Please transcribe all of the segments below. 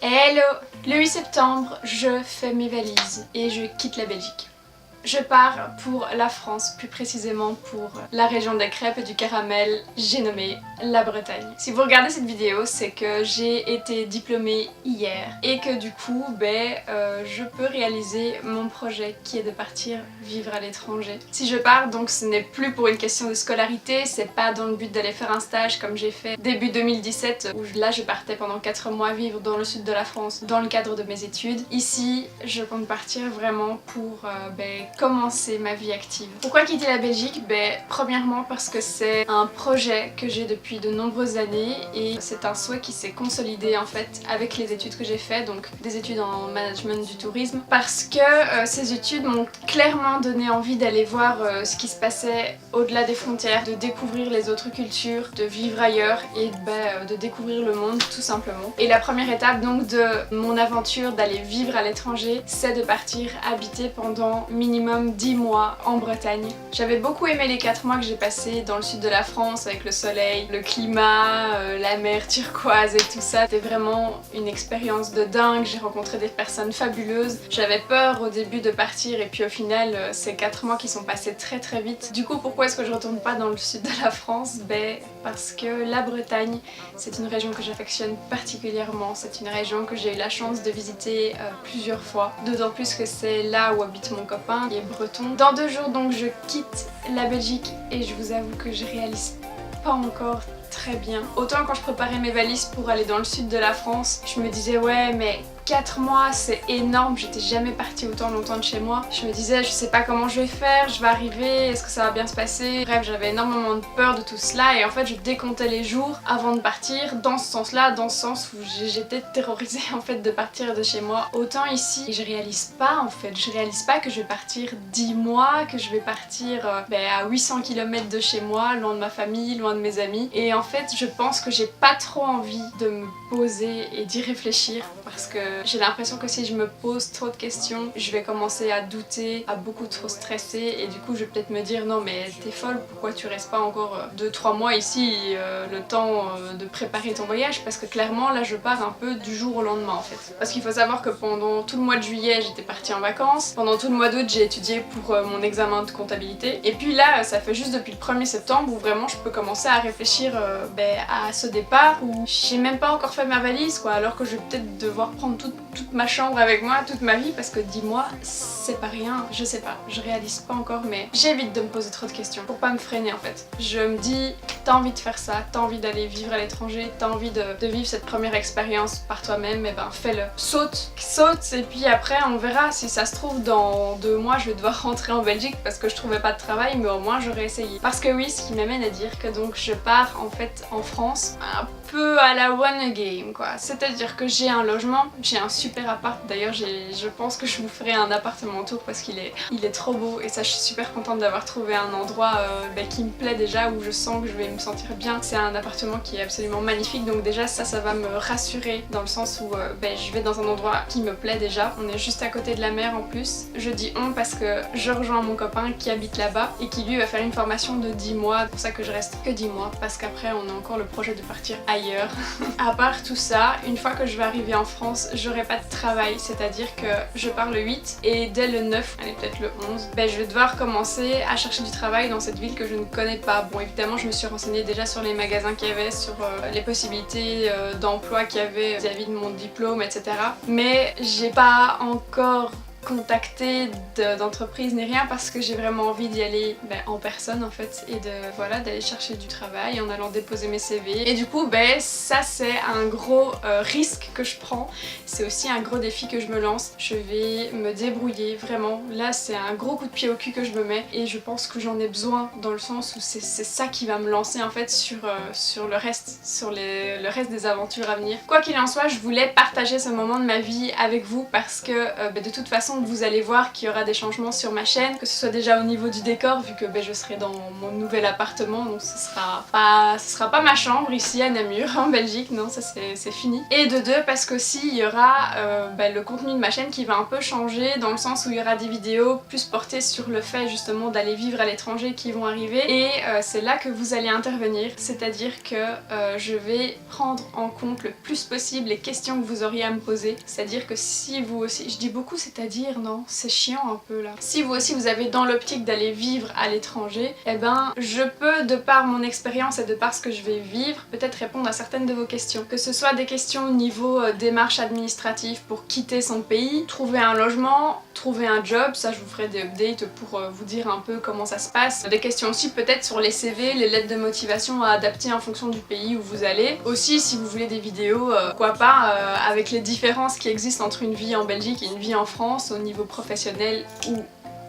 Hello! Le 8 septembre, je fais mes valises et je quitte la Belgique. Je pars pour la France, plus précisément pour la région des crêpes et du caramel, j'ai nommé la Bretagne. Si vous regardez cette vidéo, c'est que j'ai été diplômée hier et que du coup, je peux réaliser mon projet qui est de partir vivre à l'étranger. Si je pars, donc ce n'est plus pour une question de scolarité, c'est pas dans le but d'aller faire un stage comme j'ai fait début 2017 où là je partais pendant 4 mois vivre dans le sud de la France dans le cadre de mes études. Ici, je compte partir vraiment pour commencer ma vie active. Pourquoi quitter la Belgique? Premièrement parce que c'est un projet que j'ai depuis de nombreuses années et c'est un souhait qui s'est consolidé en fait avec les études que j'ai fait, donc des études en management du tourisme, parce que ces études m'ont clairement donné envie d'aller voir ce qui se passait au-delà des frontières, de découvrir les autres cultures, de vivre ailleurs et de découvrir le monde tout simplement. Et la première étape donc de mon aventure d'aller vivre à l'étranger, c'est de partir habiter pendant minimum 10 mois en Bretagne. J'avais beaucoup aimé les 4 mois que j'ai passés dans le sud de la France avec le soleil, le climat, la mer turquoise et tout ça. C'était vraiment une expérience de dingue, j'ai rencontré des personnes fabuleuses. J'avais peur au début de partir et puis au final ces 4 mois qui sont passés très très vite. Du coup pourquoi est-ce que je retourne pas dans le sud de la France? Parce que la Bretagne c'est une région que j'affectionne particulièrement, c'est une région que j'ai eu la chance de visiter plusieurs fois, d'autant plus que c'est là où habite mon copain qui est breton. Dans 2 jours donc je quitte la Belgique et je vous avoue que je réalise pas encore très bien. Autant quand je préparais mes valises pour aller dans le sud de la France, je me disais ouais mais 4 mois c'est énorme, j'étais jamais partie autant longtemps de chez moi. Je me disais je sais pas comment je vais faire, je vais arriver, est-ce que ça va bien se passer? Bref, j'avais énormément de peur de tout cela et en fait je décomptais les jours avant de partir dans ce sens-là, dans ce sens où j'étais terrorisée en fait de partir de chez moi. Autant ici, je réalise pas en fait, je réalise pas que je vais partir 10 mois, que je vais partir à 800 km de chez moi, loin de ma famille, loin de mes amis. Et en fait je pense que j'ai pas trop envie de me poser et d'y réfléchir parce que j'ai l'impression que si je me pose trop de questions, je vais commencer à douter, à beaucoup trop stresser et du coup je vais peut-être me dire non mais t'es folle, pourquoi tu restes pas encore 2-3 mois ici, le temps de préparer ton voyage, parce que clairement là je pars un peu du jour au lendemain en fait. Parce qu'il faut savoir que pendant tout le mois de juillet j'étais partie en vacances, pendant tout le mois d'août j'ai étudié pour mon examen de comptabilité et puis là ça fait juste depuis le 1er septembre où vraiment je peux commencer à réfléchir à ce départ où j'ai même pas encore fait ma valise quoi, alors que je vais peut-être devoir prendre toute ma chambre avec moi, toute ma vie, parce que 10 mois c'est pas rien, je sais pas, je réalise pas encore mais j'évite de me poser trop de questions pour pas me freiner en fait. Je me dis t'as envie de faire ça, t'as envie d'aller vivre à l'étranger, t'as envie de vivre cette première expérience par toi-même, et fais-le. Saute et puis après on verra, si ça se trouve dans 2 mois je vais devoir rentrer en Belgique parce que je trouvais pas de travail mais au moins j'aurais essayé. Parce que oui, ce qui m'amène à dire que donc je pars en fait en France un peu à la one game quoi, c'est-à-dire que j'ai un logement, j'ai un super appart, d'ailleurs je pense que je vous ferai un appartement tour parce qu'il est trop beau et ça je suis super contente d'avoir trouvé un endroit qui me plaît déjà, où je sens que je vais me sentir bien. C'est un appartement qui est absolument magnifique donc déjà ça va me rassurer dans le sens où je vais dans un endroit qui me plaît déjà. On est juste à côté de la mer en plus. Je dis on parce que je rejoins mon copain qui habite là-bas et qui lui va faire une formation de 10 mois, c'est pour ça que je reste que 10 mois parce qu'après on a encore le projet de partir ailleurs. À part tout ça, une fois que je vais arriver en France, j'aurai pas de travail, c'est-à-dire que je pars le 8 et dès le 9, allez peut-être le 11, je vais devoir commencer à chercher du travail dans cette ville que je ne connais pas. Bon évidemment je me suis renseignée déjà sur les magasins qu'il y avait, sur les possibilités d'emploi qu'il y avait vis-à- de mon diplôme, etc. Mais j'ai pas encore contacter d'entreprise ni rien parce que j'ai vraiment envie d'y aller en personne en fait et d'aller chercher du travail en allant déposer mes CV et du coup ça c'est un gros risque que je prends, c'est aussi un gros défi que je me lance. Je vais me débrouiller vraiment, là c'est un gros coup de pied au cul que je me mets et je pense que j'en ai besoin dans le sens où c'est ça qui va me lancer en fait sur le reste, sur le reste des aventures à venir. Quoi qu'il en soit, je voulais partager ce moment de ma vie avec vous parce que de toute façon façon, vous allez voir qu'il y aura des changements sur ma chaîne, que ce soit déjà au niveau du décor, vu que je serai dans mon nouvel appartement, donc ce sera pas ma chambre ici à Namur, en Belgique, non, ça c'est fini. Et de deux, parce qu'aussi il y aura le contenu de ma chaîne qui va un peu changer, dans le sens où il y aura des vidéos plus portées sur le fait justement d'aller vivre à l'étranger qui vont arriver, et c'est là que vous allez intervenir, c'est-à-dire que je vais prendre en compte le plus possible les questions que vous auriez à me poser, c'est-à-dire que si vous aussi, je dis beaucoup c'est-à-dire, non, c'est chiant un peu là, si vous aussi vous avez dans l'optique d'aller vivre à l'étranger, eh ben je peux, de par mon expérience et de par ce que je vais vivre, peut-être répondre à certaines de vos questions, que ce soit des questions au niveau démarche administrative pour quitter son pays, trouver un logement, trouver un job, ça je vous ferai des updates pour vous dire un peu comment ça se passe, des questions aussi peut-être sur les CV, les lettres de motivation à adapter en fonction du pays où vous allez, aussi si vous voulez des vidéos, pourquoi pas, avec les différences qui existent entre une vie en Belgique et une vie en France au niveau professionnel ou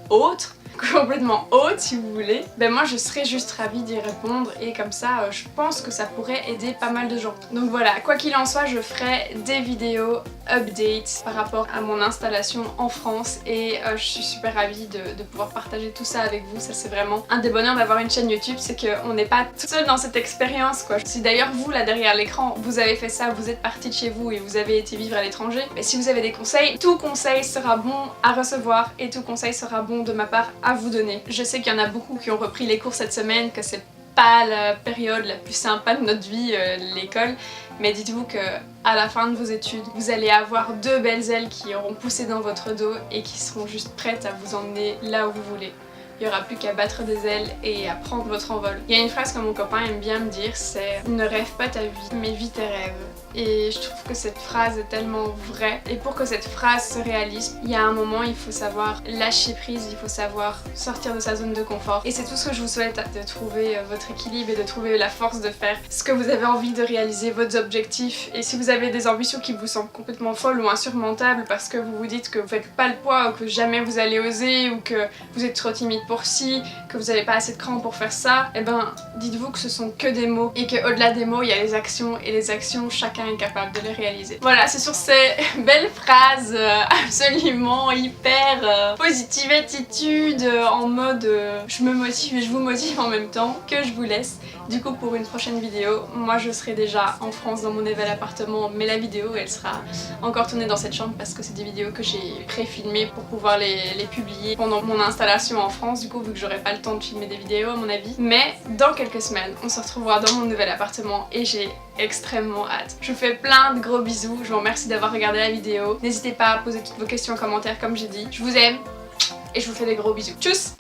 autre, complètement haute si vous voulez, ben moi je serais juste ravie d'y répondre, et comme ça je pense que ça pourrait aider pas mal de gens. Donc voilà, quoi qu'il en soit, je ferai des vidéos updates par rapport à mon installation en France, et je suis super ravie de pouvoir partager tout ça avec vous. Ça c'est vraiment un des bonheurs d'avoir une chaîne YouTube, c'est qu'on n'est pas tout seul dans cette expérience quoi. Si d'ailleurs vous là derrière l'écran vous avez fait ça, vous êtes parti de chez vous et vous avez été vivre à l'étranger, mais si vous avez des conseils, tout conseil sera bon à recevoir et tout conseil sera bon de ma part à vous donner. Je sais qu'il y en a beaucoup qui ont repris les cours cette semaine, que c'est pas la période la plus sympa de notre vie, l'école, mais dites-vous que à la fin de vos études, vous allez avoir deux belles ailes qui auront poussé dans votre dos et qui seront juste prêtes à vous emmener là où vous voulez. Il n'y aura plus qu'à battre des ailes et à prendre votre envol. Il y a une phrase que mon copain aime bien me dire, c'est « Ne rêve pas ta vie, mais vis tes rêves ». Et je trouve que cette phrase est tellement vraie. Et pour que cette phrase se réalise, il y a un moment, il faut savoir lâcher prise, il faut savoir sortir de sa zone de confort. Et c'est tout ce que je vous souhaite, de trouver votre équilibre et de trouver la force de faire ce que vous avez envie de réaliser, vos objectifs. Et si vous avez des ambitions qui vous semblent complètement folles ou insurmontables parce que vous vous dites que vous faites pas le poids, ou que jamais vous allez oser, ou que vous êtes trop timide pour ci, que vous n'avez pas assez de cran pour faire ça, eh ben dites-vous que ce sont que des mots, et qu'au-delà des mots, il y a les actions, et les actions, chacun est capable de les réaliser. Voilà, c'est sur ces belles phrases absolument hyper positive attitude, en mode je me motive et je vous motive en même temps, que je vous laisse. Du coup, pour une prochaine vidéo, moi je serai déjà en France dans mon nouvel appartement, mais la vidéo elle sera encore tournée dans cette chambre parce que c'est des vidéos que j'ai pré-filmées pour pouvoir les publier pendant mon installation en France, du coup vu que j'aurai pas le temps de filmer des vidéos à mon avis. Mais dans quelques semaines, on se retrouvera dans mon nouvel appartement et j'ai extrêmement hâte. Je vous fais plein de gros bisous, je vous remercie d'avoir regardé la vidéo. N'hésitez pas à poser toutes vos questions en commentaire comme j'ai dit. Je vous aime et je vous fais des gros bisous. Tchuss!